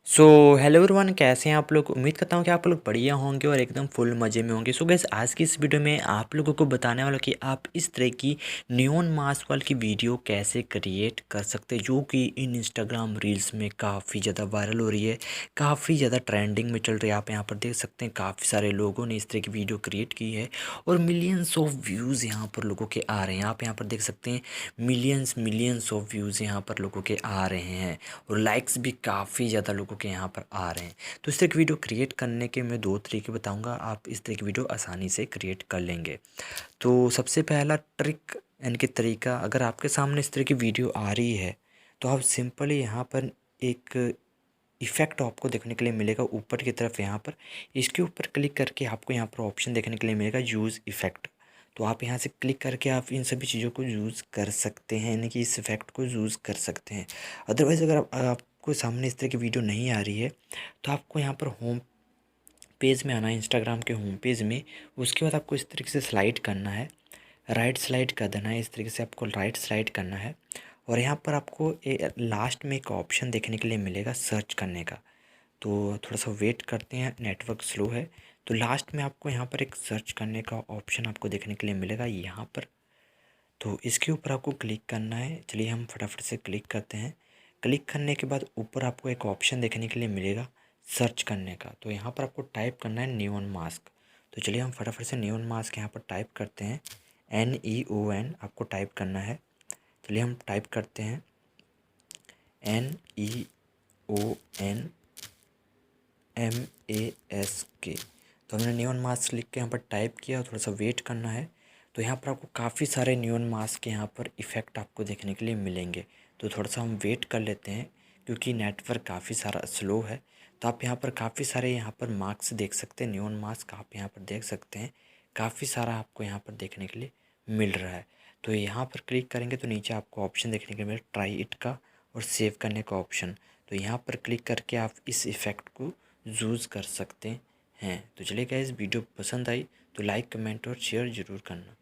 So hello everyone, कैसे हैं आप लोग। उम्मीद करता हूँ कि आप लोग बढ़िया होंगे और एकदम फुल मज़े में होंगे। सो गैस, आज की इस वीडियो में आप लोगों को बताने वाला कि आप इस तरह की नियॉन मास्क वाली की वीडियो कैसे क्रिएट कर सकते हैं, जो कि इन इंस्टाग्राम रील्स में काफ़ी ज़्यादा वायरल हो रही है, काफ़ी ज़्यादा ट्रेंडिंग में चल रही है। आप यहाँ पर देख सकते हैं काफ़ी सारे लोगों ने इस तरह की वीडियो क्रिएट की है और मिलियंस ऑफ व्यूज़ यहाँ पर लोगों के आ रहे हैं। आप यहाँ पर देख सकते हैं मिलियंस ऑफ व्यूज़ यहाँ पर लोगों के आ रहे हैं और लाइक्स भी काफ़ी ज़्यादा लोगों के यहाँ पर आ रहे हैं। तो इस तरह की वीडियो क्रिएट करने के मैं 2 तरीके बताऊंगा, आप इस तरह की वीडियो आसानी से क्रिएट कर लेंगे। तो सबसे पहला ट्रिक यानी कि तरीका, अगर आपके सामने इस तरह की वीडियो आ रही है तो आप सिंपली यहाँ पर एक इफ़ेक्ट आपको देखने के लिए मिलेगा ऊपर की तरफ। यहाँ पर इसके ऊपर क्लिक करके आपको यहाँ पर ऑप्शन देखने के लिए मिलेगा यूज़ इफ़ेक्ट। तो आप यहाँ से क्लिक करके आप इन सभी चीज़ों को यूज़ कर सकते हैं, यानी कि इस इफ़ेक्ट को यूज़ कर सकते हैं। अदरवाइज़ अगर आपको सामने इस तरह की वीडियो नहीं आ रही है तो आपको यहाँ पर होम पेज में आना है, इंस्टाग्राम के होम पेज में। उसके बाद आपको इस तरीके से स्लाइड करना है, राइट स्लाइड कर देना है। इस तरीके से आपको राइट स्लाइड करना है और यहाँ पर आपको लास्ट में एक ऑप्शन देखने के लिए मिलेगा सर्च करने का। तो थोड़ा सा वेट करते हैं, नेटवर्क स्लो है। तो लास्ट में आपको यहाँ पर एक सर्च करने का ऑप्शन आपको देखने के लिए मिलेगा यहाँ पर। तो इसके ऊपर आपको क्लिक करना है। चलिए हम फटाफट से क्लिक करते हैं। क्लिक करने के बाद ऊपर आपको एक ऑप्शन देखने के लिए मिलेगा सर्च करने का। तो यहाँ पर आपको टाइप करना है नियॉन मास्क। तो चलिए हम फटाफट से नियॉन मास्क यहाँ पर टाइप करते हैं। NEON आपको टाइप करना है। चलिए हम टाइप करते हैं NEON MASK। तो हमने नियॉन मास्क लिख के यहाँ पर टाइप किया और थोड़ा सा वेट करना है। तो यहाँ पर आपको काफ़ी सारे नियॉन मास्क के यहाँ पर इफ़ेक्ट आपको देखने के लिए मिलेंगे। तो थोड़ा सा हम वेट कर लेते हैं क्योंकि नेटवर्क काफ़ी सारा स्लो है। तो आप यहाँ पर काफ़ी सारे यहाँ पर मास्क देख सकते हैं, नियॉन मास्क आप यहाँ पर देख सकते हैं। काफ़ी सारा आपको यहाँ पर देखने के लिए मिल रहा है। तो यहाँ पर क्लिक करेंगे तो नीचे आपको ऑप्शन देखने के लिए मिलेगा ट्राई इट का और सेव करने का ऑप्शन। तो यहाँ पर क्लिक करके आप इस इफ़ेक्ट को यूज़ कर सकते हैं। तो चलिए गाइस, वीडियो पसंद आई तो लाइक, कमेंट और शेयर ज़रूर करना।